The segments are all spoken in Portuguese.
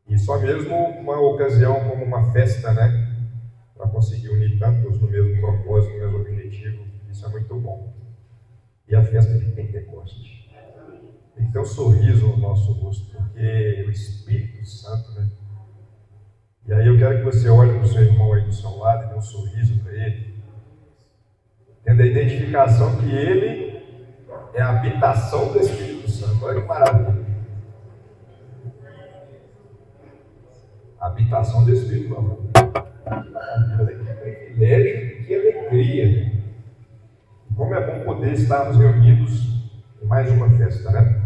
E só mesmo uma ocasião como uma festa, né? Para conseguir unir tantos no mesmo propósito, no mesmo objetivo, isso é muito bom. E a festa de Pentecoste. Tem que ter um sorriso no nosso rosto, porque o Espírito Santo, né? E aí eu quero que você olhe para o seu irmão aí do seu lado e dê um sorriso para ele, tendo a identificação que ele é a habitação do Espírito Santo. Olha que maravilha. A habitação do Espírito Santo. Que privilégio, que alegria. Como é bom poder estarmos reunidos em mais uma festa, né?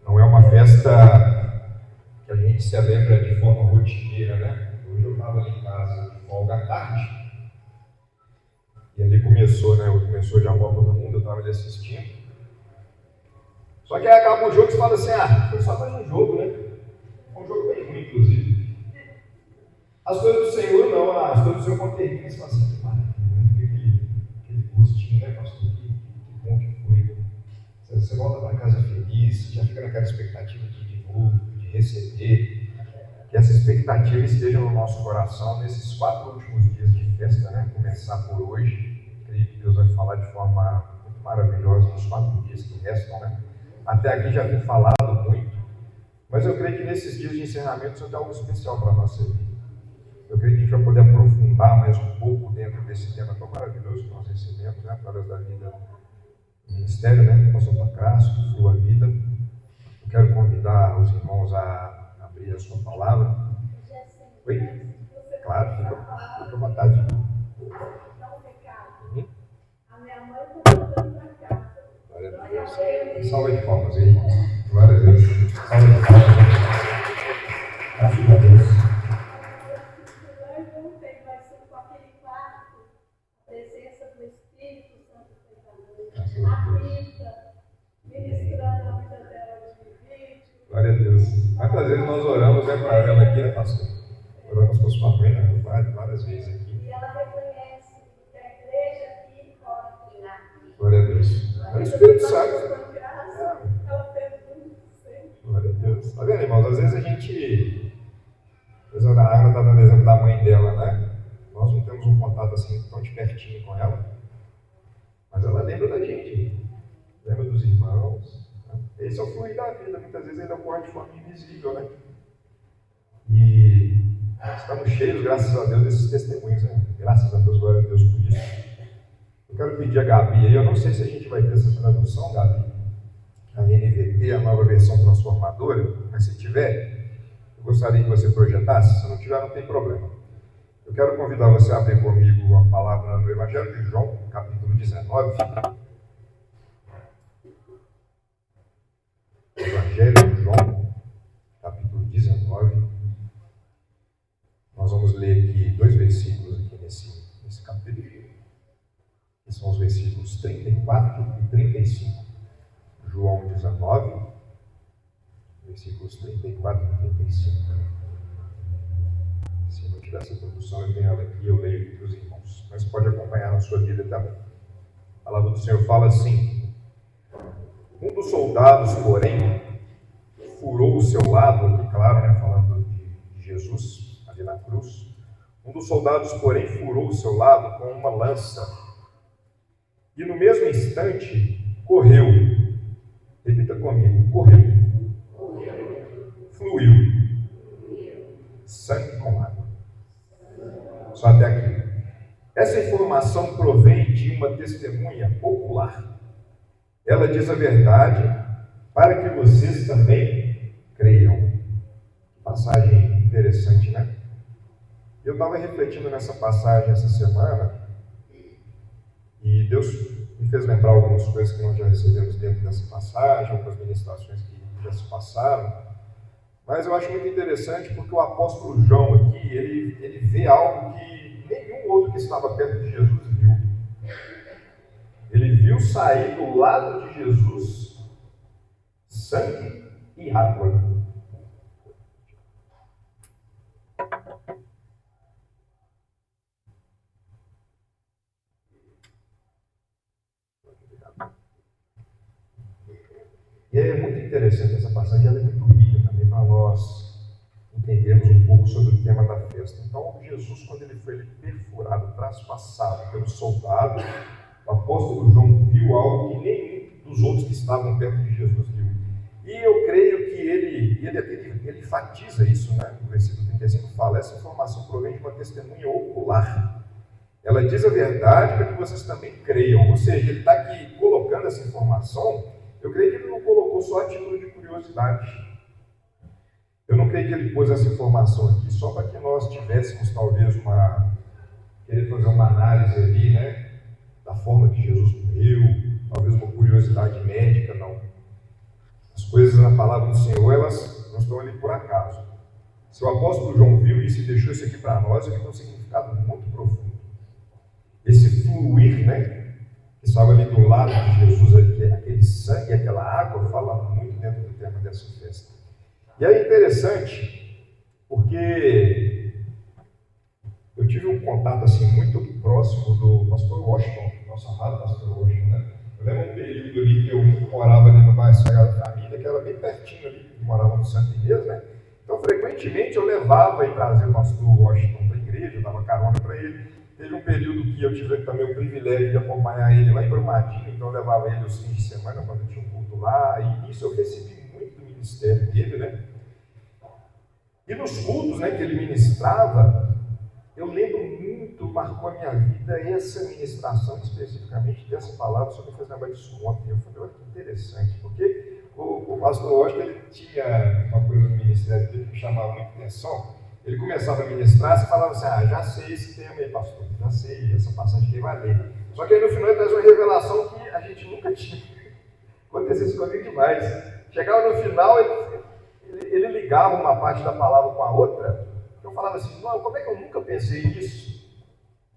Não é uma festa que a gente celebra de forma rotineira, né? Hoje eu estava ali em casa de folga à tarde. E ali começou, né? Começou já a Copa do Mundo, eu estava ali assistindo. Só que aí acaba o jogo e você fala assim, foi só mais um jogo, né? Foi um jogo bem ruim, inclusive. As coisas do Senhor não, as coisas do Senhor quando terminam, você fala assim, aquele gostinho, né, pastor? Que bom que foi. Você volta para casa feliz, já fica naquela expectativa de novo, de receber. Que essa expectativa esteja no nosso coração nesses 4 últimos dias de festa, né? Começar por hoje. Creio que Deus vai falar de forma muito maravilhosa nos 4 dias que restam, né? Até aqui já tem falado muito, mas eu creio que nesses dias de encerramento isso é algo especial para a nossa vida. Eu creio que a gente vai poder aprofundar mais um pouco dentro desse tema tão maravilhoso que nós recebemos, né? Através da vida do ministério, né? Pastor Pancrácio, que flua a vida. Eu quero convidar os irmãos a abrir a sua palavra Oi? Claro, fica à vontade. A minha mãe está voltando para casa. Glória a Deus. Salve de palmas aí, irmãos. Glória a Deus. Salve de palmas. Graças a Deus. Eu voltei, mas com aquele quarto, a presença do Espírito Santo foi a Rita, ministrando a vida dela de vídeo. Glória a Deus. Quantas vezes nós oramos para ela aqui, né, pastor? Oramos com sua mãe, né, várias vezes aqui. E ela reconhece que a igreja aqui pode treinar. Glória a Deus. É o Espírito Santo. Ela fez tudo sempre. Glória a Deus. Tá vendo, irmãos? Às vezes a gente. A Ana está dando exemplo da mãe dela, né? Nós não temos um contato assim tão de pertinho com ela. Mas ela lembra da gente. Lembra dos irmãos. Né? Esse é o fluir da vida. Muitas vezes ainda ocorre de forma invisível, né? E estamos cheios, graças a Deus, desses testemunhos, né? Graças a Deus, glória a Deus por isso. Eu quero pedir a Gabi aí, eu não sei se a gente vai ter essa tradução, Gabi, a NVT, a nova versão transformadora, mas se tiver, eu gostaria que você projetasse. Se não tiver, não tem problema. Eu quero convidar você a abrir comigo a palavra no Evangelho de João, capítulo 19. Evangelho de João, capítulo 19. Nós vamos ler aqui 2 versículos aqui nesse capítulo, que são os versículos 34 e 35. João 19, versículos 34 e 35. Se não tiver essa tradução, eu tenho ela aqui, eu leio para os irmãos. Mas pode acompanhar na sua Bíblia também. A palavra do Senhor fala assim: um dos soldados, porém, furou o seu lado, aqui claro, né, falando de Jesus, ali na cruz. Um dos soldados, porém, furou o seu lado com uma lança. E no mesmo instante, correu. Repita comigo, correu. Fluiu. Sangue com água. Só até aqui. Essa informação provém de uma testemunha popular. Ela diz a verdade para que vocês também creiam. Passagem interessante, né? Eu estava refletindo nessa passagem essa semana e Deus me fez lembrar algumas coisas que nós já recebemos dentro dessa passagem, algumas ministrações que já se passaram. Mas eu acho muito interessante porque o apóstolo João aqui, ele vê algo que nenhum outro que estava perto de Jesus viu. Ele viu sair do lado de Jesus sangue e água. E é muito interessante essa passagem, ela é muito rica também para nós entendermos um pouco sobre o tema da festa. Então, Jesus, quando ele foi perfurado, traspassado pelo soldado, o apóstolo João viu algo que nenhum dos outros que estavam perto de Jesus viu. E eu creio que ele enfatiza isso, né? No versículo 35 fala: essa informação provém de uma testemunha ocular. Ela diz a verdade para que vocês também creiam. Ou seja, ele está aqui colocando essa informação. Eu creio que ele não colocou só a título de curiosidade. Eu não creio que ele pôs essa informação aqui só para que nós tivéssemos talvez querer fazer uma análise ali, né? Da forma que Jesus morreu, talvez uma curiosidade médica, não. As coisas na palavra do Senhor, elas não estão ali por acaso. Se o apóstolo João viu isso e deixou isso aqui para nós, ele tem um significado muito profundo. Esse fluir, né? Que estava ali do lado de Jesus, aquele sangue, aquela água, fala muito dentro do tema dessa festa. E é interessante, porque eu tive um contato assim muito próximo do pastor Washington, nosso amado pastor Washington, né? Eu lembro um período ali que eu morava ali no bairro Sagrada Família, que era bem pertinho ali, eu morava no Santo Inês, né? Então, frequentemente eu levava e trazia o pastor Washington para a igreja, eu dava carona para ele. Teve um período que eu tive também o privilégio de acompanhar ele lá em Brumadinho, então eu levava ele os fins de semana quando tinha um culto lá, e isso eu recebi muito do ministério dele, né? E nos cultos, né, que ele ministrava, eu lembro muito, marcou a minha vida essa ministração especificamente dessa palavra, só me fez lembrar disso ontem. Eu falei, olha que interessante, porque o pastor Washington, ele tinha uma coisa no ministério dele que me chamava muita atenção. Ele começava a ministrar, você falava assim, já sei esse tema aí, pastor, já sei essa passagem que ele vai ler. Só que aí no final ele traz uma revelação que a gente nunca tinha. Aconteceu isso comigo demais. Chegava no final, ele ligava uma parte da palavra com a outra. Eu falava assim, não, como é que eu nunca pensei nisso?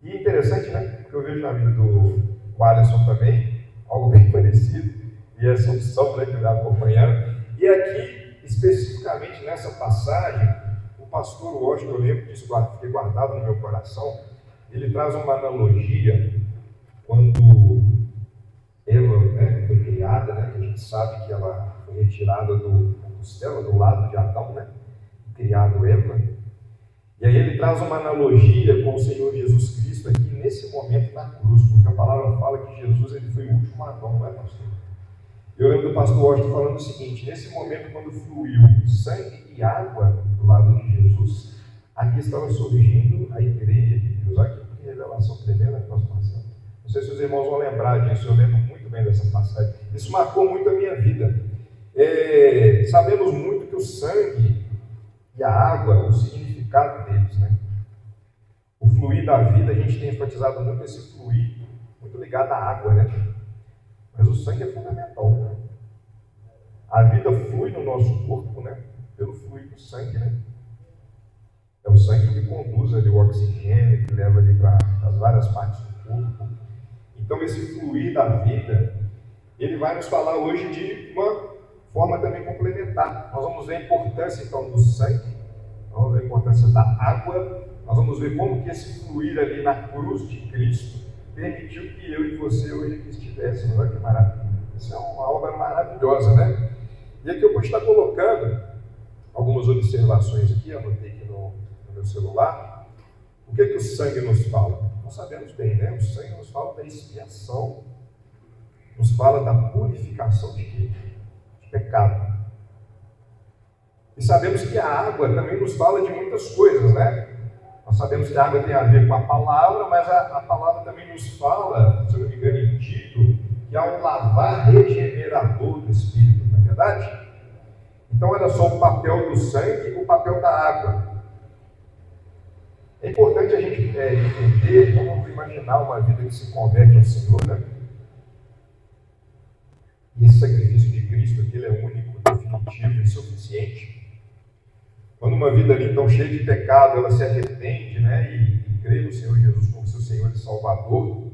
E interessante, né? Porque eu vejo na vida do Alisson também, algo bem parecido, e essa opção, né, que eu estava acompanhando. E aqui, especificamente nessa passagem, o pastor Washington, eu lembro disso, fiquei guardado no meu coração, ele traz uma analogia quando Eva, né, foi criada, né, que a gente sabe que ela foi retirada da costela, do lado de Adão, né, criado Eva. E aí ele traz uma analogia com o Senhor Jesus Cristo aqui nesse momento na cruz, porque a palavra fala que Jesus ele foi o último Adão, não é, pastor? Eu lembro do pastor Washington falando o seguinte, nesse momento quando fluiu sangue e água do lado de Jesus, aqui estava surgindo a igreja de Deus. Olha que revelação tremenda que nós passamos. Não sei se os irmãos vão lembrar disso, eu lembro muito bem dessa passagem. Isso marcou muito a minha vida. Sabemos muito que o sangue e a água, o significado deles, né? O fluir da vida, a gente tem enfatizado muito esse fluir, muito ligado à água, né? Mas o sangue é fundamental. Né? A vida flui no nosso corpo, né? Pelo fluir do sangue, né? É o sangue que conduz ali o oxigênio, que leva ali para as várias partes do corpo. Então esse fluir da vida, ele vai nos falar hoje de uma forma também complementar. Nós vamos ver a importância então do sangue, nós vamos ver a importância da água, nós vamos ver como que esse fluir ali na cruz de Cristo permitiu que eu e você hoje aqui estivéssemos. Olha que maravilha. Isso é uma obra maravilhosa, né? E aqui eu vou estar colocando algumas observações aqui, anotei aqui no meu celular. O que o sangue nos fala? Nós sabemos bem, né? O sangue nos fala da expiação, nos fala da purificação de quê? De pecado. E sabemos que a água também nos fala de muitas coisas, né? Nós sabemos que a água tem a ver com a palavra, mas a palavra também nos fala, se eu não me engano, em Tito, que há um lavar regenerador do Espírito, não é verdade? Então, olha só o papel do sangue e o papel da água. É importante a gente entender, vamos imaginar uma vida que se converte ao Senhor, né? E esse sacrifício de Cristo aqui, ele é único, definitivo e suficiente. Quando uma vida ali tão cheia de pecado, ela se arrepende, né? E crê no Senhor Jesus como seu Senhor e Salvador,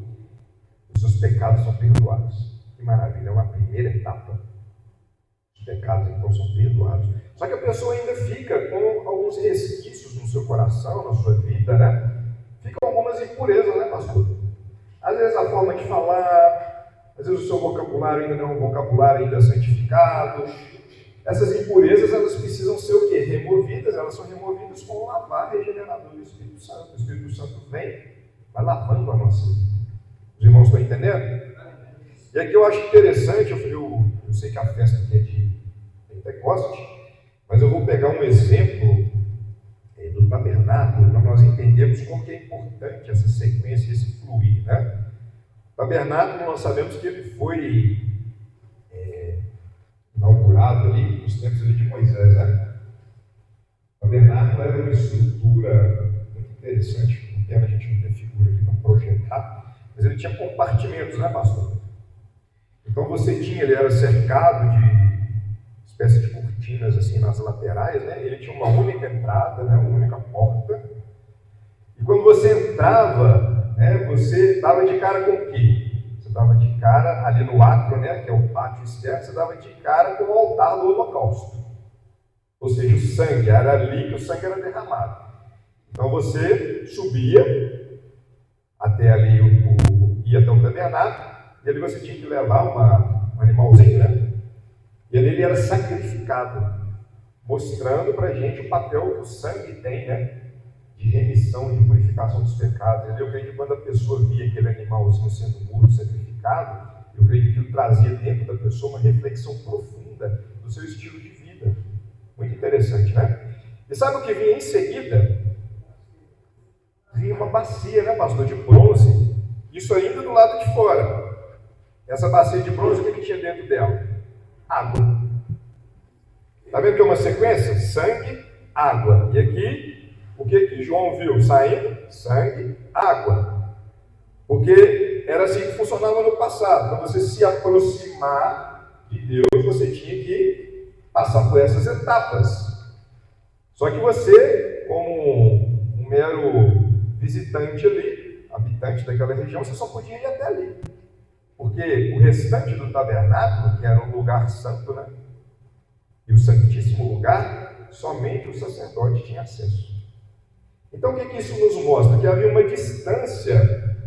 os seus pecados são perdoados. Que maravilha, é uma primeira etapa. Os pecados então são perdoados. Só que a pessoa ainda fica com alguns resquícios no seu coração, na sua vida, né? Ficam algumas impurezas, né, pastor? Às vezes a forma de falar, às vezes o seu vocabulário ainda não é um vocabulário ainda santificado. Essas impurezas, elas precisam ser o quê? Removidas, elas são removidas com o lavar regenerador do Espírito Santo. O Espírito Santo vem, vai lavando a nossa vida. Os irmãos estão entendendo? E aqui eu acho interessante, eu sei que a festa aqui é de Pentecoste, mas eu vou pegar um exemplo do tabernáculo, para nós entendermos como que é importante essa sequência, esse fluir, né? O tabernáculo, nós sabemos que ele foi inaugurado ali nos tempos ali de Moisés, né? O tabernáculo era uma estrutura muito interessante, com pena a gente não tem figura aqui para projetar, mas ele tinha compartimentos, né, pastor? Então você tinha, ele era cercado de espécie de cortinas assim nas laterais, né? Ele tinha uma única entrada, né? Uma única porta. E quando você entrava, né? Você dava de cara com o quê? Você dava de cara ali no átrio, né? Que é o pátio externo, você dava de cara com o altar do holocausto. Ou seja, o sangue, era ali que o sangue era derramado. Então você subia até ali, ia até o tabernáculo, e ali você tinha que levar um animalzinho, né? E ali ele era sacrificado, mostrando para a gente o papel que o sangue tem, né? De remissão, de purificação dos pecados. Eu creio que quando a pessoa via aquele animalzinho sendo morto, sacrificado, eu creio que aquilo trazia dentro da pessoa uma reflexão profunda do seu estilo de vida. Muito interessante, né? E sabe o que vinha em seguida? Vinha uma bacia, né, pastor, de bronze. Isso ainda do lado de fora. Essa bacia de bronze, o que tinha dentro dela? Água. Está vendo que é uma sequência? Sangue, água. E aqui, O que que João viu? Saindo sangue, água. Porque era assim que funcionava no passado. Para você se aproximar de Deus, você tinha que passar por essas etapas. Só que você, como um mero visitante ali, habitante daquela região, você só podia ir até ali. Porque o restante do tabernáculo, que era um lugar santo, né? E o santíssimo lugar, somente o sacerdote tinha acesso. Então o que isso nos mostra? Que havia uma distância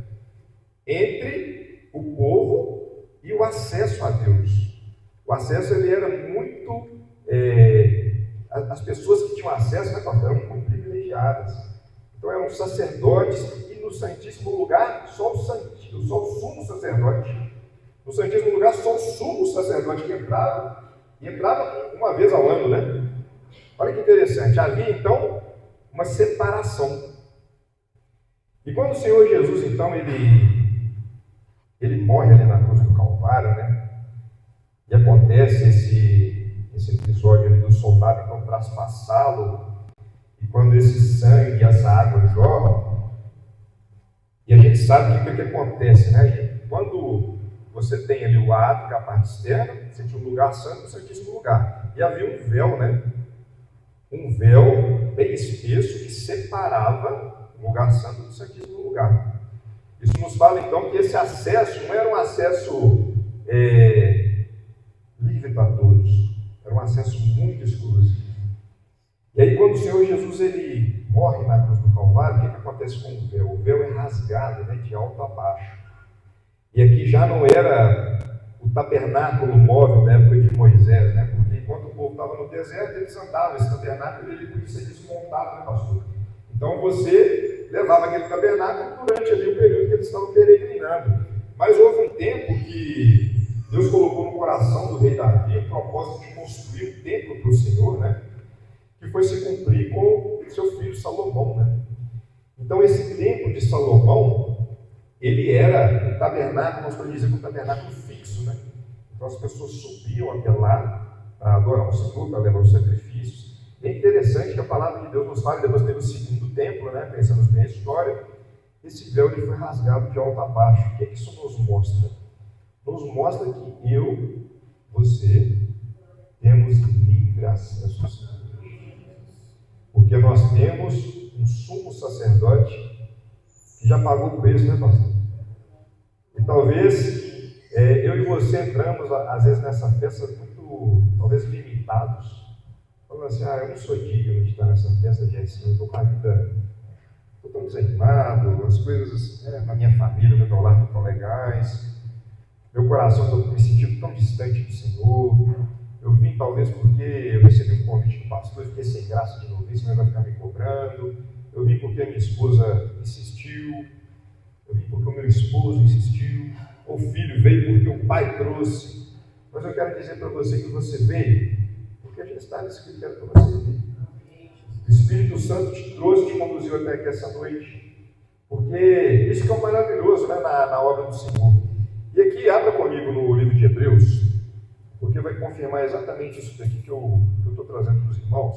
entre o povo e o acesso a Deus. O acesso ele era muito... as pessoas que tinham acesso, né, eram muito privilegiadas. Então eram sacerdotes, e no Santíssimo Lugar, só o sumo sacerdote. No Santíssimo Lugar, só o sumo sacerdote que entrava, e entrava uma vez ao ano, né? Olha que interessante, havia então uma separação. E quando o Senhor Jesus, então, ele morre ali na cruz do Calvário, né? E acontece esse episódio ali do soldado, então, traspassá-lo, e quando esse sangue e essa água jorram, e a gente sabe o que acontece, né? Quando você tem ali o ato, que é a parte externa, você tinha um lugar santo, o Santíssimo Lugar, e havia um véu, né? Um véu bem espesso que separava o lugar santo do Santíssimo Lugar. Isso nos fala então que esse acesso não era um acesso livre para todos, era um acesso muito exclusivo. E aí quando o Senhor Jesus ele morre na cruz do Calvário, o que acontece com o véu? O véu é rasgado, né, de alto a baixo. E aqui já não era o tabernáculo móvel da época de Moisés, né? Porque enquanto o povo estava no deserto, eles andavam, esse tabernáculo ele podia ser desmontado, né, pastor? Então você levava aquele tabernáculo durante ali o período que eles estavam peregrinando. Mas houve um tempo que Deus colocou no coração do rei Davi o propósito de construir um templo para o Senhor, né? Que foi se cumprir com seu filho Salomão, né? Então esse templo de Salomão, ele era um tabernáculo, nós podemos dizer que um tabernáculo fixo, né? Então as pessoas subiam até lá para adorar o Senhor, para levar os sacrifícios. É interessante que a palavra de Deus nos fala, depois teve o segundo templo, né? Pensamos bem a história, esse véu ele foi rasgado de alto a baixo. O que isso nos mostra? Nos mostra que eu, você, temos livre acesso ao Senhor. Porque nós temos um sumo sacerdote que já pagou o preço, né, pastor? E talvez eu e você entramos, às vezes, nessa festa muito, talvez, limitados. Falando assim, eu não sou digno de estar nessa festa de assim, eu estou com a vida, estou tão desanimado, as coisas na minha família, no meu lar não estão legais, meu coração estou me sentindo tão distante do Senhor. Eu vim talvez porque eu recebi um convite do pastor e fiquei sem graça de novo, isso vai ficar me cobrando. Eu vim porque a minha esposa insistiu, eu vim porque o meu esposo insistiu, o filho veio porque o pai trouxe. Mas eu quero dizer para você que você veio porque a gente está nesse critério para você vir. O Espírito Santo te trouxe, te conduziu até aqui essa noite, porque isso que é maravilhoso, né, na obra do Senhor. E aqui, abra comigo no livro de Hebreus, porque vai confirmar exatamente isso daqui que eu estou trazendo para os irmãos.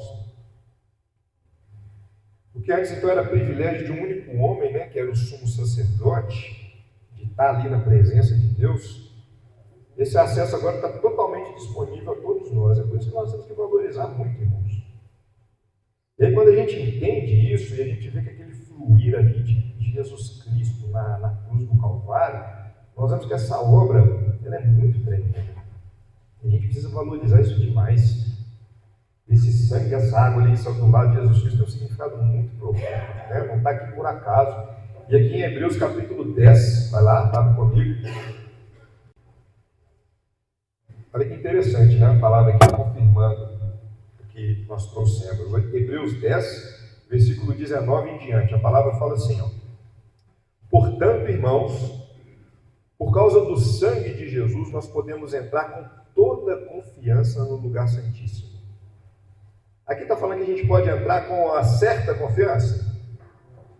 Porque antes então era privilégio de um único homem, né, que era o sumo sacerdote, de estar ali na presença de Deus. Esse acesso agora está totalmente disponível a todos nós. É por isso que nós temos que valorizar muito, irmãos. E aí quando a gente entende isso, e a gente vê que aquele fluir ali de Jesus Cristo na cruz do Calvário, nós vemos que essa obra ela é muito tremenda. A gente precisa valorizar isso demais. Esse sangue, essa água ali que saiu do lado de Jesus Cristo tem um significado muito profundo, né? Não está aqui por acaso. E aqui em Hebreus capítulo 10, vai lá, está comigo. Olha que interessante, né? A palavra aqui confirmando o que nós trouxemos. Hebreus 10, versículo 19 em diante. A palavra fala assim, ó. Portanto, irmãos, por causa do sangue de Jesus, nós podemos entrar com toda confiança no lugar santíssimo. Aqui está falando que a gente pode entrar com uma certa confiança?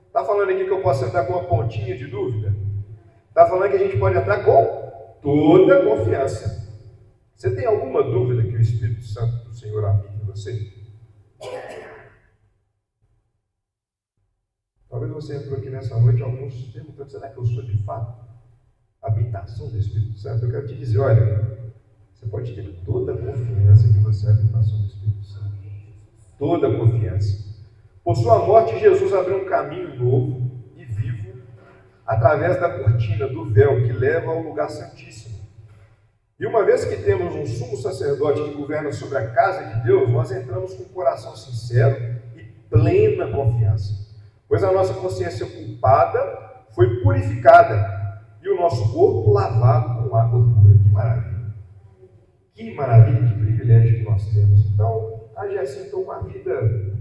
Está falando aqui que eu posso entrar com uma pontinha de dúvida? Está falando que a gente pode entrar com toda confiança. Você tem alguma dúvida que o Espírito Santo do Senhor habita em você? Talvez você entrou aqui nessa noite, alguns perguntando, será que eu sou de fato a habitação do Espírito Santo? Eu quero te dizer, olha, você pode ter toda a confiança que você é a habitação do Espírito Santo. Toda a confiança. Por sua morte, Jesus abriu um caminho novo e vivo através da cortina, do véu, que leva ao lugar santíssimo. E uma vez que temos um sumo sacerdote que governa sobre a casa de Deus, nós entramos com um coração sincero e plena confiança, pois a nossa consciência culpada foi purificada e o nosso corpo lavado com água pura. Que maravilha! Que maravilha, que privilégio que nós temos. Então, age assim, estou com a vida,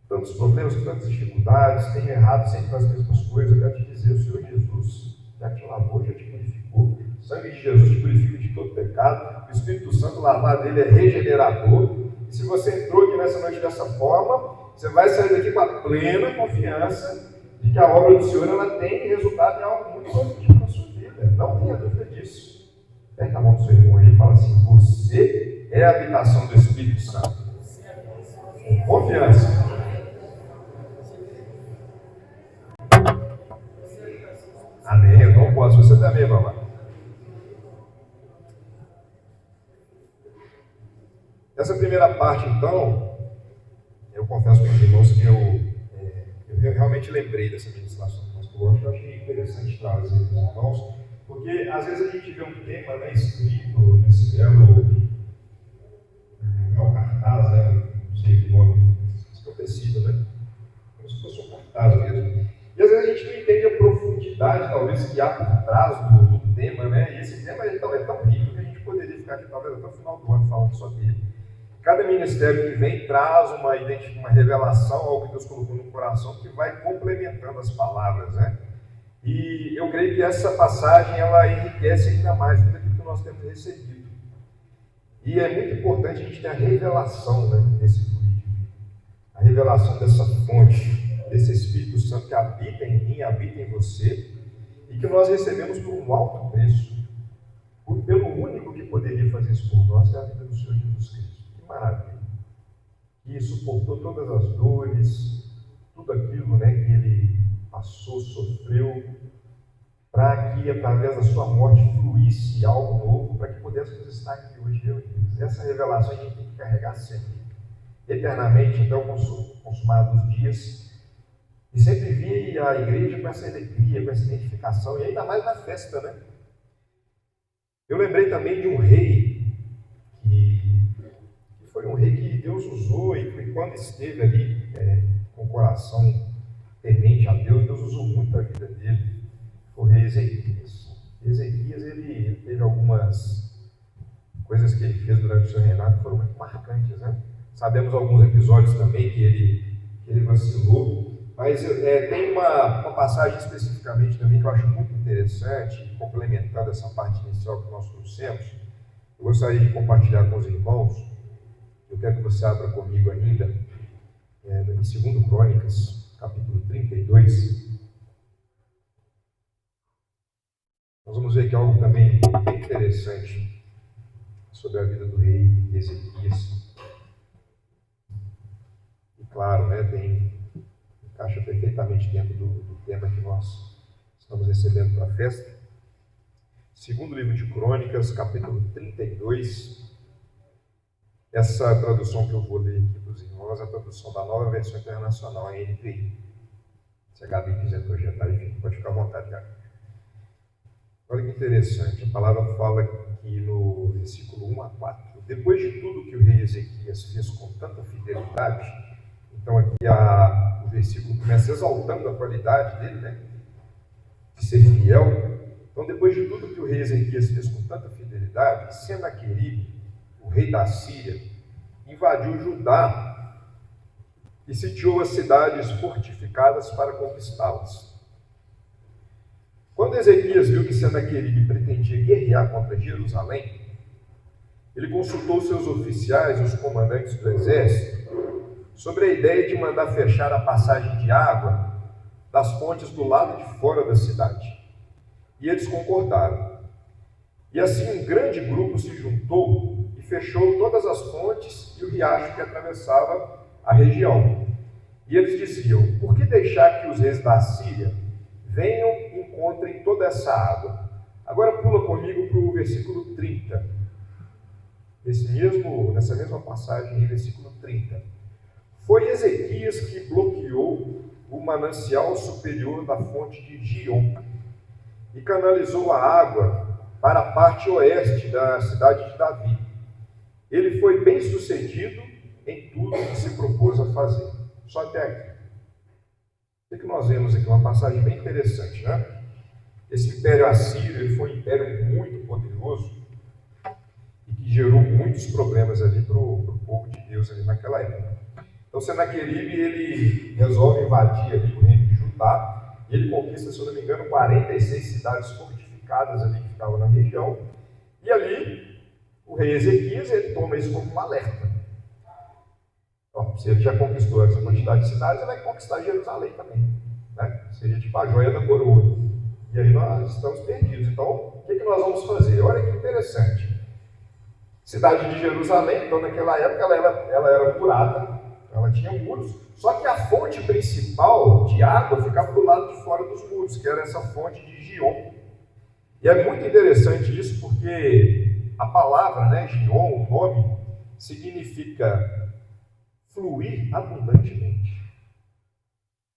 tantos problemas, tantas dificuldades, tenho errado sempre as mesmas coisas. Eu quero te dizer, o Senhor Jesus já te lavou, já te purificou. O sangue de Jesus te purifica de todo pecado. O Espírito Santo lavado dele é regenerador. E se você entrou aqui nessa noite dessa forma, você vai sair daqui com a plena confiança de que a obra do Senhor ela tem resultado em algo muito positivo na sua vida. Não tenha dúvida disso. Pega a mão do seu irmão aí e fala assim: você é a habitação do Espírito Santo. Confiança. Amém. Eu não posso. Você também, mamãe. Essa primeira parte, então, eu confesso para os irmãos que eu realmente lembrei dessa ministração do pastor Jorge. Eu achei interessante trazer para os irmãos, porque às vezes a gente vê um tema, né, escrito nesse belo cartaz, né, não sei o nome, esse é o tecido, né? Como se fosse um cartaz mesmo. E às vezes a gente não entende a profundidade, talvez, que há por trás do tema, né? E esse tema é tão rico que a gente poderia ficar aqui, talvez, até o final do ano falando só dele. Cada ministério que vem traz uma revelação, algo que Deus colocou no coração, que vai complementando as palavras, né? E eu creio que essa passagem, ela enriquece ainda mais tudo aquilo que nós temos recebido. E é muito importante a gente ter a revelação, né, desse fluido, a revelação dessa fonte, desse Espírito Santo que habita em mim, habita em você, e que nós recebemos por um alto preço, pelo único que poderia fazer isso por nós, que é a vida do Senhor Jesus Cristo. Que maravilha! Que suportou todas as dores, tudo aquilo, né, que ele passou, sofreu, para que através da sua morte fluísse algo novo, para que pudéssemos estar aqui hoje reunidos. Essa revelação a gente tem que carregar sempre, eternamente, até o consumado dos dias. E sempre vi a igreja com essa alegria, com essa identificação, e ainda mais na festa, né? Eu lembrei também de um rei, que foi um rei que Deus usou, e quando esteve ali com o coração temente a Deus, Deus usou muito a vida dele. O rei Ezequias. Ezequias, ele teve algumas coisas que ele fez durante o seu reinado que foram muito marcantes, né? Sabemos alguns episódios também que ele vacilou, mas tem uma passagem especificamente também que eu acho muito interessante, complementando essa parte inicial que nós trouxemos. Eu gostaria de compartilhar com os irmãos. Eu quero que você abra comigo ainda em 2 Crônicas, capítulo 32. Nós vamos ver aqui algo também bem interessante sobre a vida do rei Ezequias. E claro, né, encaixa perfeitamente dentro do tema que nós estamos recebendo para a festa. Segundo livro de Crônicas, capítulo 32. Essa tradução que eu vou ler aqui para os irmãos é a tradução da Nova Versão Internacional, a NVI. Se a Gabi quiser projetar, pode ficar à vontade, Gabi. Olha que interessante, a palavra fala aqui no versículo 1 a 4. Depois de tudo que o rei Ezequias fez com tanta fidelidade, então aqui o versículo começa exaltando a qualidade dele, né, de ser fiel. Então, depois de tudo que o rei Ezequias fez com tanta fidelidade, Senaqueribe, o rei da Síria, invadiu Judá e sitiou as cidades fortificadas para conquistá-las. Quando Ezequias viu que Senaqueribe pretendia guerrear contra Jerusalém, ele consultou seus oficiais e os comandantes do exército sobre a ideia de mandar fechar a passagem de água das fontes do lado de fora da cidade. E eles concordaram. E assim um grande grupo se juntou e fechou todas as fontes e o riacho que atravessava a região. E eles diziam: por que deixar que os reis da Síria venham e encontrem toda essa água? Agora pula comigo para o versículo 30. Nessa mesma passagem, versículo 30. Foi Ezequias que bloqueou o manancial superior da fonte de Gion e canalizou a água para a parte oeste da cidade de Davi. Ele foi bem sucedido em tudo que se propôs a fazer. Só até aqui. O que nós vemos aqui? Uma passagem bem interessante, né? Esse império assírio, ele foi um império muito poderoso e que gerou muitos problemas ali para o povo de Deus ali naquela época. Então Senaqueribe, ele resolve invadir ali o reino de Judá e ele conquista, se eu não me engano, 46 cidades fortificadas ali que ficavam na região. E ali o rei Ezequias, ele toma isso como um alerta. Então, se ele já conquistou essa quantidade de cidades, ele vai conquistar Jerusalém também, né? Seria tipo a joia da coroa. E aí nós estamos perdidos. Então, o que nós vamos fazer? Olha que interessante. Cidade de Jerusalém, então naquela época ela era murada, ela tinha muros, só que a fonte principal de água ficava do lado de fora dos muros, que era essa fonte de Gion. E é muito interessante isso, porque a palavra, né, Gion, o nome, significa fluir abundantemente.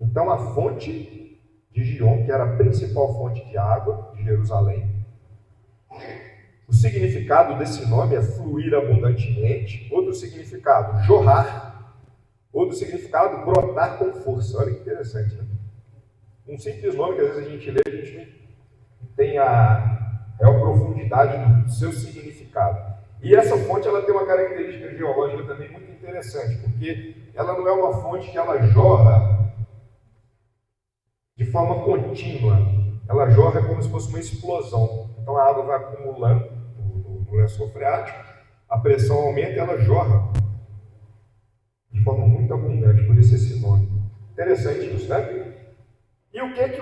Então a fonte de Gion, que era a principal fonte de água de Jerusalém, o significado desse nome é fluir abundantemente. Outro significado, jorrar. Outro significado, brotar com força. Olha que interessante, né? Um simples nome que às vezes a gente lê, a gente tem a real profundidade do seu significado. E essa fonte, ela tem uma característica geológica também muito interessante, porque ela não é uma fonte que ela jorra de forma contínua. Ela jorra como se fosse uma explosão. Então a água vai acumulando no lençol freático, a pressão aumenta e ela jorra de forma muito abundante, por isso esse nome. Interessante isso, né? E o que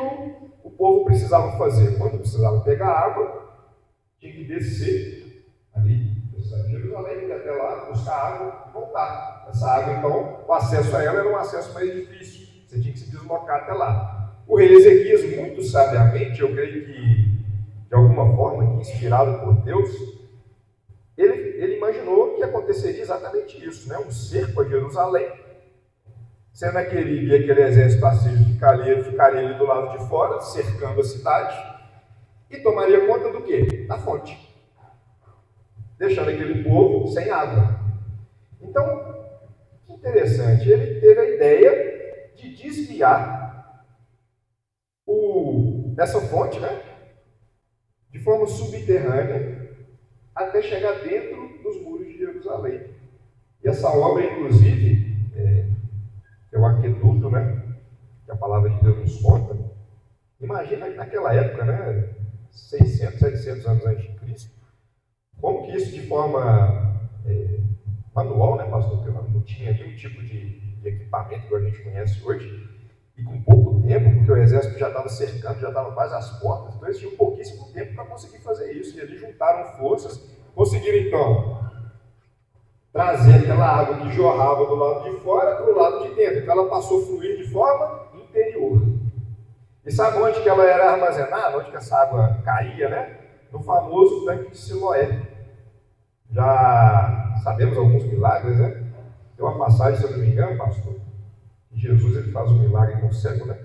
o povo precisava fazer? Quando precisava pegar água, tinha que descer ali, da cidade de Jerusalém, ir até lá, buscar água e voltar. Essa água, então, o acesso a ela era um acesso mais difícil, você tinha que se deslocar até lá. O rei Ezequias, muito sabiamente, eu creio que de alguma forma, inspirado por Deus, ele imaginou que aconteceria exatamente isso, né? Um cerco a Jerusalém. Senaqueribe e aquele exército assírio ficaria ali do lado de fora, cercando a cidade, e tomaria conta do quê? Da fonte, deixando aquele povo sem água. Então, que interessante, ele teve a ideia de desviar essa fonte, né? De forma subterrânea, até chegar dentro dos muros de Jerusalém. E essa obra, inclusive, é o aqueduto, né? Que a palavra de Deus nos conta. Imagina que naquela época, né? 600, 700 anos antes de Cristo, como que isso de forma manual, né, pastor? Porque não tinha nenhum tipo de equipamento que a gente conhece hoje, e com pouco tempo, porque o exército já estava cercando, já estava quase às portas, então eles tinham pouquíssimo tempo para conseguir fazer isso, e eles juntaram forças, conseguiram então trazer aquela água que jorrava do lado de fora para o lado de dentro, então ela passou a fluir de forma interior. E sabe onde que ela era armazenada, onde que essa água caía, né? No famoso tanque de Siloé. Já sabemos alguns milagres, né? Tem uma passagem, se eu não me engano, pastor, Jesus, ele faz um milagre com o cego, né?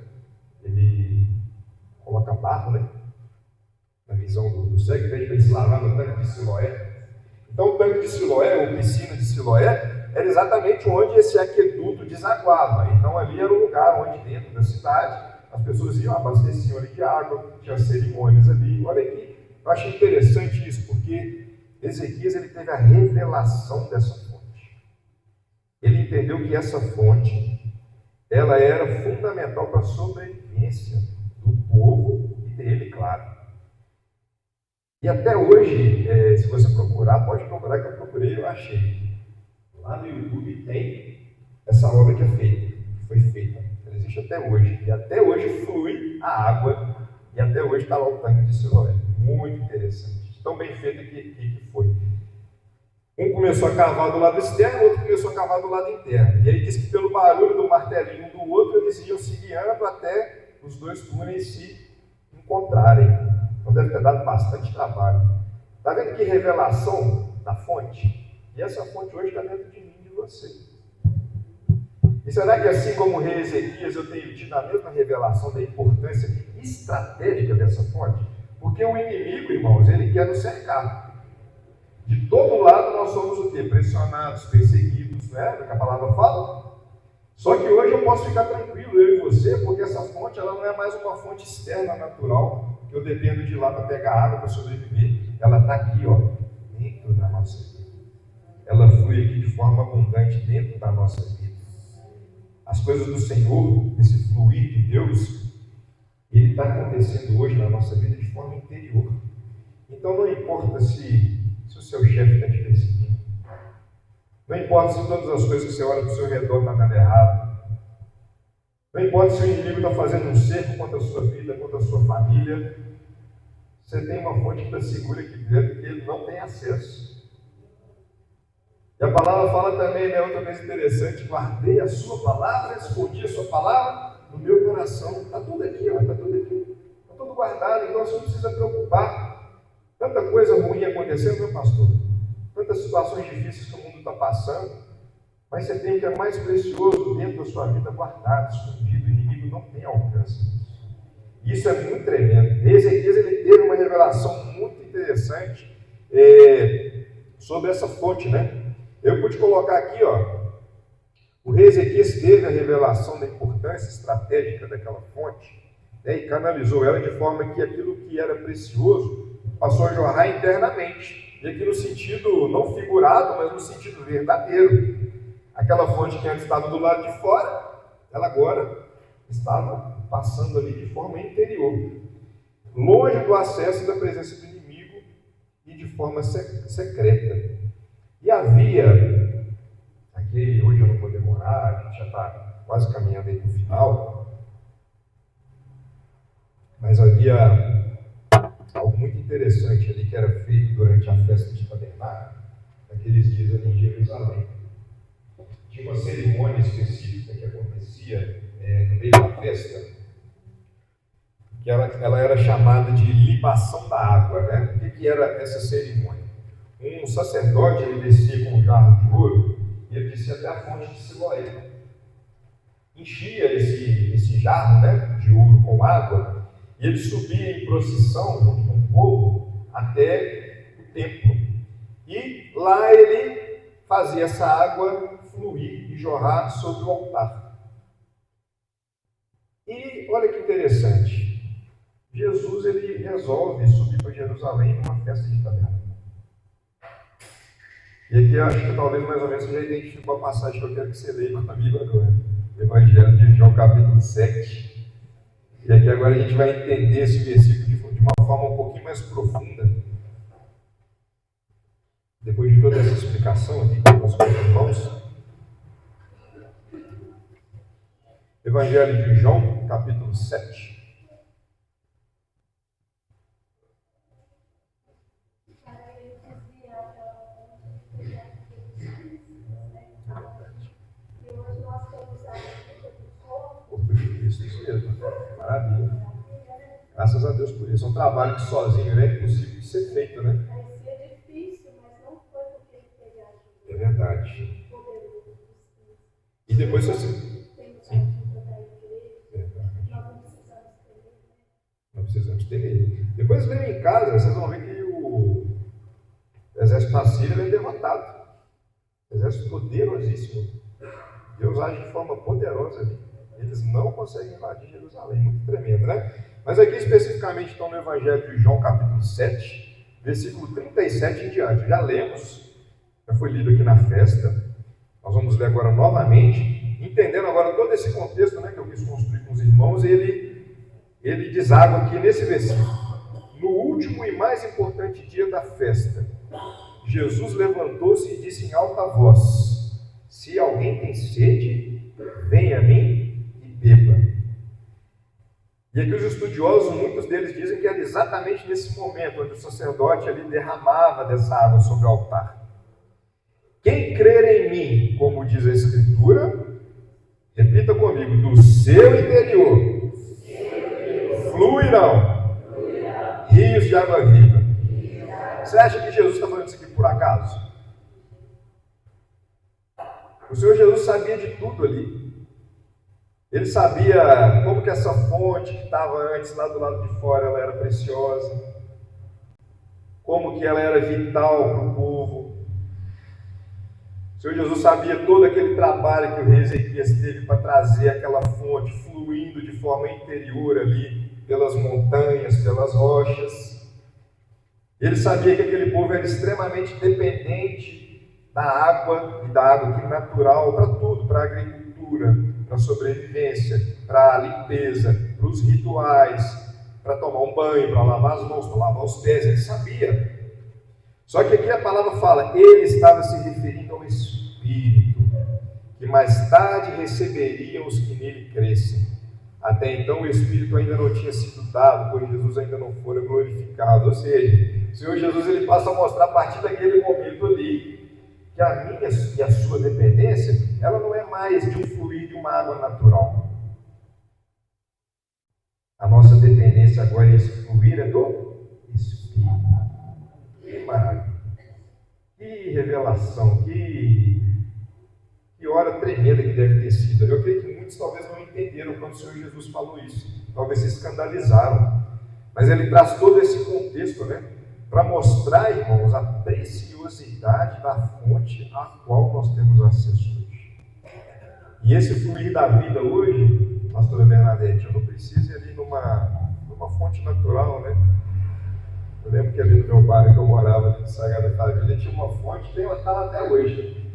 Ele coloca barro, né? Na visão do cego, pede para ele se lavar no tanque de Siloé. Então, o tanque de Siloé, ou piscina de Siloé, era exatamente onde esse aqueduto desaguava. Então, ali era o lugar onde, dentro da cidade, as pessoas iam, abasteciam ali de água, tinha cerimônias ali. Olha aqui, eu achei interessante isso, porque Ezequias, ele teve a revelação dessa fonte. Ele entendeu que essa fonte, ela era fundamental para a sobrevivência do povo e dele, claro. E até hoje, se você procurar, pode procurar, que eu procurei, eu achei. Lá no YouTube tem essa obra que foi feita. Ela existe até hoje. E até hoje flui a água. E até hoje está lá o tanque de Siloé. Muito interessante. Tão bem feito que foi. Um começou a cavar do lado externo, o outro começou a cavar do lado interno. E aí diz que pelo barulho do martelinho um do outro, eles iam se guiando até os dois túneis se encontrarem. Então deve ter dado bastante trabalho. Está vendo que revelação da fonte? E essa fonte hoje está dentro de mim e de você. E será que assim como o rei Ezequias eu tenho tido a mesma revelação da importância estratégica dessa fonte? Porque o inimigo, irmãos, ele quer nos cercar. De todo lado nós somos o quê? Pressionados, perseguidos, né? Do que a palavra fala. Só que hoje eu posso ficar tranquilo, eu e você, porque essa fonte ela não é mais uma fonte externa natural, que eu dependo de lá para pegar água para sobreviver. Ela está aqui, ó, dentro da nossa vida. Ela flui aqui de forma abundante dentro da nossa vida. As coisas do Senhor, esse fluir de Deus, ele está acontecendo hoje na nossa vida de forma interior. Então não importa se o seu chefe está te perseguindo, não importa se todas as coisas que você olha para o seu redor estão dando errado, não importa se o inimigo está fazendo um cerco contra a sua vida, contra a sua família, você tem uma fonte que está segura aqui dentro que ele não tem acesso. E a palavra fala também, né, outra coisa interessante, guardei a sua palavra, escondi a sua palavra no meu coração. Está tudo aqui, está tudo aqui. Está tudo guardado, então você não precisa preocupar. Tanta coisa ruim acontecendo, meu pastor. Tantas situações difíceis que o mundo está passando. Mas você tem o que é mais precioso dentro da sua vida guardado, escondido. O inimigo não tem alcance. Isso é muito tremendo. Ezequias ele teve uma revelação muito interessante sobre essa fonte, né? Eu pude colocar aqui, ó, o rei Ezequias teve a revelação da importância estratégica daquela fonte, né, e canalizou ela de forma que aquilo que era precioso passou a jorrar internamente, e aqui no sentido não figurado, mas no sentido verdadeiro. Aquela fonte que antes estava do lado de fora, ela agora estava passando ali de forma interior, longe do acesso da presença do inimigo e de forma secreta. E havia, aqui hoje eu não vou demorar, a gente já está quase caminhando aí para o final, mas havia algo muito interessante ali que era feito durante a festa de tabernáculo, naqueles dias ali em Jerusalém. Tinha uma cerimônia específica que acontecia no meio da festa, que ela era chamada de libação da água, né? O que era essa cerimônia? Um sacerdote, ele descia com um jarro de ouro, e ele descia até a fonte de Siloé. Enchia esse jarro, né, de ouro com água, e ele subia em procissão junto com o povo até o templo. E lá ele fazia essa água fluir e jorrar sobre o altar. E olha que interessante, Jesus ele resolve subir para Jerusalém numa festa de tabernáculo. E aqui eu acho que talvez mais ou menos você já identificou a passagem que eu quero que você leia comigo agora. Evangelho de João, capítulo 7. E aqui agora a gente vai entender esse versículo de uma forma um pouquinho mais profunda. Depois de toda essa explicação aqui com os meus irmãos. Evangelho de João, capítulo 7. Isso mesmo, maravilha. Graças a Deus por isso. É um trabalho que sozinho é impossível de ser feito, né? Parecia difícil, mas não foi porque ele teve ajuda. É verdade. E depois você. Sim. Não precisamos temer. Depois vem em casa, vocês vão ver que o exército assírio é derrotado. Exército poderosíssimo. Deus age de forma poderosa ali. Eles não conseguem invadir Jerusalém. Muito tremendo, né? Mas aqui especificamente então no Evangelho de João, capítulo 7, versículo 37 em diante. Já lemos, já foi lido aqui na festa. Nós vamos ler agora novamente, entendendo agora todo esse contexto, né, que eu quis construir com os irmãos. Ele deságua aqui nesse versículo. No último e mais importante dia da festa, Jesus levantou-se e disse em alta voz: se alguém tem sede, venha a mim e beba. E aqui os estudiosos, muitos deles dizem que era exatamente nesse momento onde o sacerdote ali derramava dessa água sobre o altar. Quem crer em mim, como diz a Escritura, repita comigo, do seu interior fluirão rios de água viva. Você acha que Jesus está falando isso aqui por acaso? O Senhor Jesus sabia de tudo ali. Ele sabia como que essa fonte que estava antes lá do lado de fora, ela era preciosa. Como que ela era vital para o povo. O Senhor Jesus sabia todo aquele trabalho que o rei Ezequias teve para trazer aquela fonte fluindo de forma interior ali, pelas montanhas, pelas rochas. Ele sabia que aquele povo era extremamente dependente da água, e da água natural, para tudo, para a agricultura, para a sobrevivência, para a limpeza, para os rituais, para tomar um banho, para lavar as mãos, para lavar os pés. Ele sabia. Só que aqui a palavra fala, ele estava se referindo ao Espírito, que mais tarde receberiam os que nele crescem. Até então o Espírito ainda não tinha sido dado, pois Jesus ainda não fora glorificado. Ou seja, o Senhor Jesus ele passa a mostrar a partir daquele momento ali, que a minha e a sua dependência, ela não é mais de um fluir de uma água natural. A nossa dependência agora, esse fluir é do Espírito. Que maravilha, que revelação, que hora tremenda que deve ter sido. Eu creio que muitos talvez não entenderam quando o Senhor Jesus falou isso, talvez se escandalizaram, mas ele traz todo esse contexto, né, para mostrar, irmãos, a preciosidade da fonte a qual nós temos acesso hoje. E esse fluir da vida hoje, pastora Bernadette, eu não preciso ir ali numa fonte natural, né? Eu lembro que ali no meu bairro que eu morava, ali de Sagrada Família, tinha uma fonte, está lá até hoje,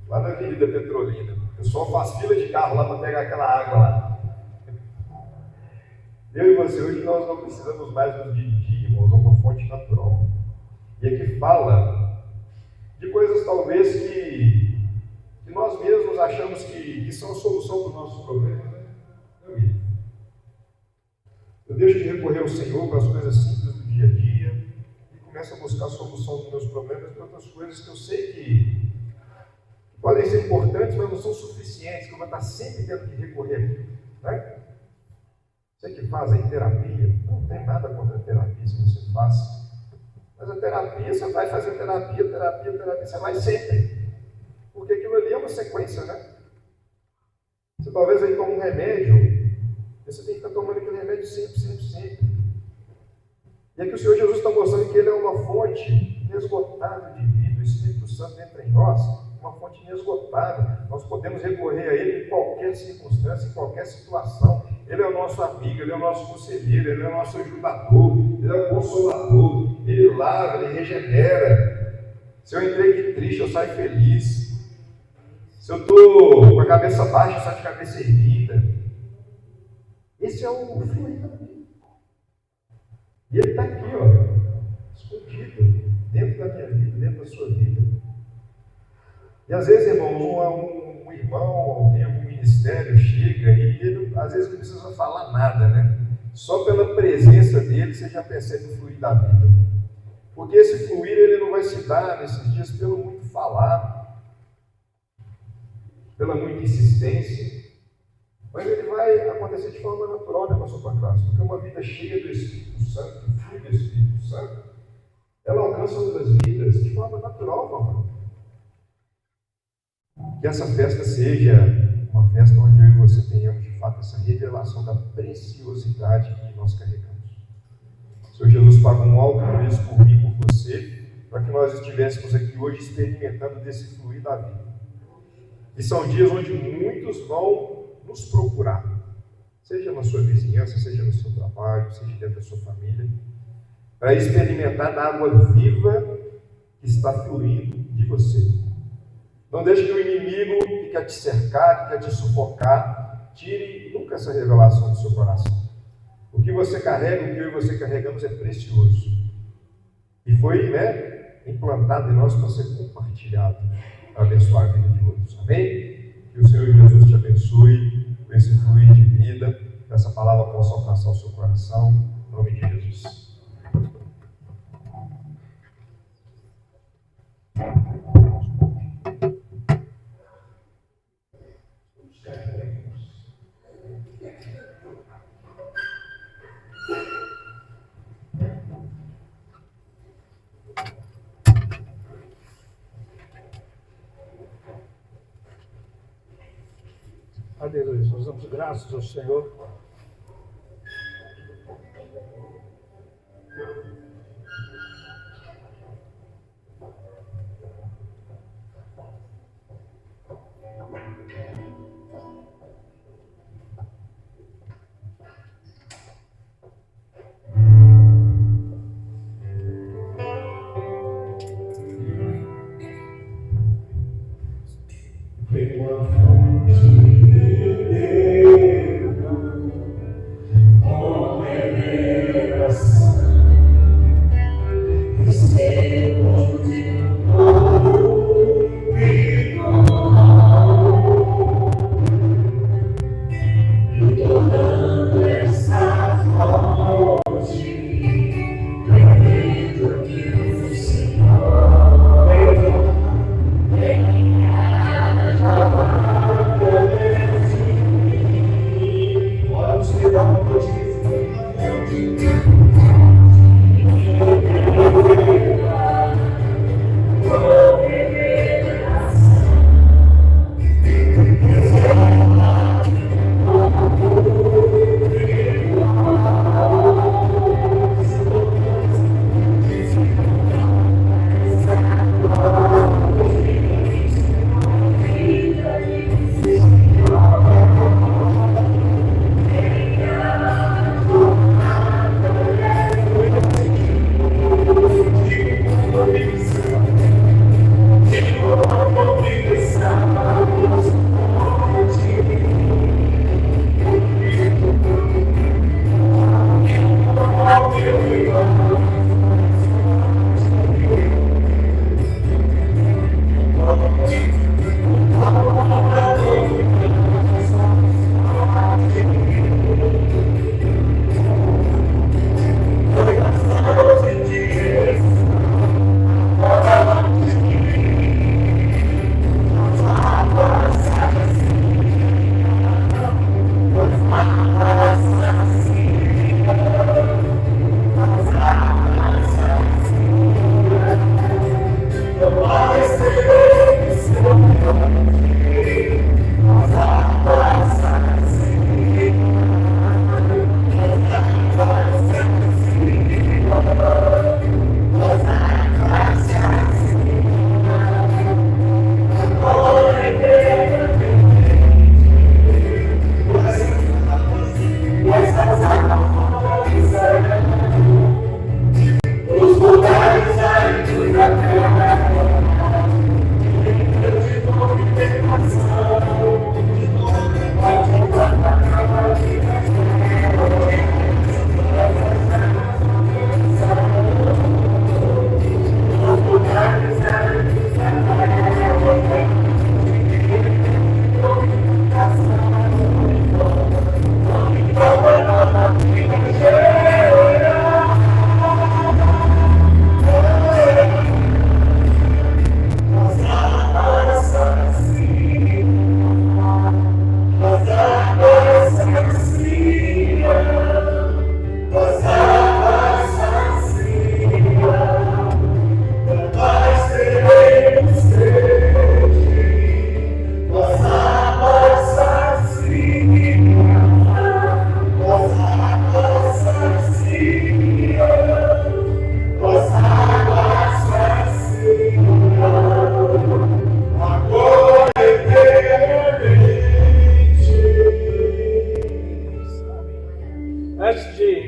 lá na Avenida Petrolina. O pessoal faz fila de carro lá para pegar aquela água lá. Eu e você, hoje nós não precisamos mais nos dirigir, irmãos, a uma fonte natural. E aqui fala de coisas talvez que nós mesmos achamos que são a solução para os nossos problemas, né? Eu deixo de recorrer ao Senhor para as coisas simples do dia a dia e começo a buscar a solução dos meus problemas para outras coisas que eu sei que podem ser importantes, mas não são suficientes, que eu vou estar sempre tendo que recorrer aqui, né? Você que faz aí terapia, não tem nada contra a terapia se você faz. Mas a terapia, você vai fazer terapia, você vai sempre. Porque aquilo ali é uma sequência, né? Você talvez aí toma um remédio, você tem que estar tomando aquele remédio sempre. E aqui o Senhor Jesus está mostrando que Ele é uma fonte inesgotável de vida. O Espírito Santo entra em nós, uma fonte inesgotável. Nós podemos recorrer a Ele em qualquer circunstância, em qualquer situação. Ele é o nosso amigo, Ele é o nosso conselheiro, Ele é o nosso ajudador, Ele é o consolador, Ele lava, Ele regenera. Se eu entrei aqui triste, eu saio feliz. Se eu estou com a cabeça baixa, eu saio de cabeça erguida. Esse é o fluir da vida. E Ele está aqui, escondido, dentro da minha vida, dentro da sua vida. E às vezes, irmãos, um irmão, alguém, algum ministério chega e ele, às vezes, não precisa falar nada, né? Só pela presença dele, você já percebe o fluir da vida. Porque esse fluir, ele não vai se dar nesses dias pelo muito falar, pela muita insistência, mas ele vai acontecer de forma natural, né, pastor Pancrácio? Porque uma vida cheia do Espírito Santo, que flui do Espírito Santo, ela alcança outras vidas de forma natural, papai. Que essa festa seja uma festa onde eu e você tenhamos de fato essa revelação da preciosidade que nós carregamos. O Senhor Jesus pagou um alto preço por mim e por você, para que nós estivéssemos aqui hoje experimentando desse fluir da vida. E são dias onde muitos vão nos procurar, seja na sua vizinhança, seja no seu trabalho, seja dentro da sua família, para experimentar da água viva que está fluindo de você. Não deixe que o inimigo que quer te cercar, que quer te sufocar, tire nunca essa revelação do seu coração. O que você carrega, o que eu e você carregamos é precioso. E foi, implantado em nós para ser compartilhado, para abençoar a vida de outros. Amém? Que o Senhor Jesus te abençoe com esse fluir de vida, que essa palavra possa alcançar o seu coração, em nome de Jesus. Aleluia. Nós damos graças ao Senhor.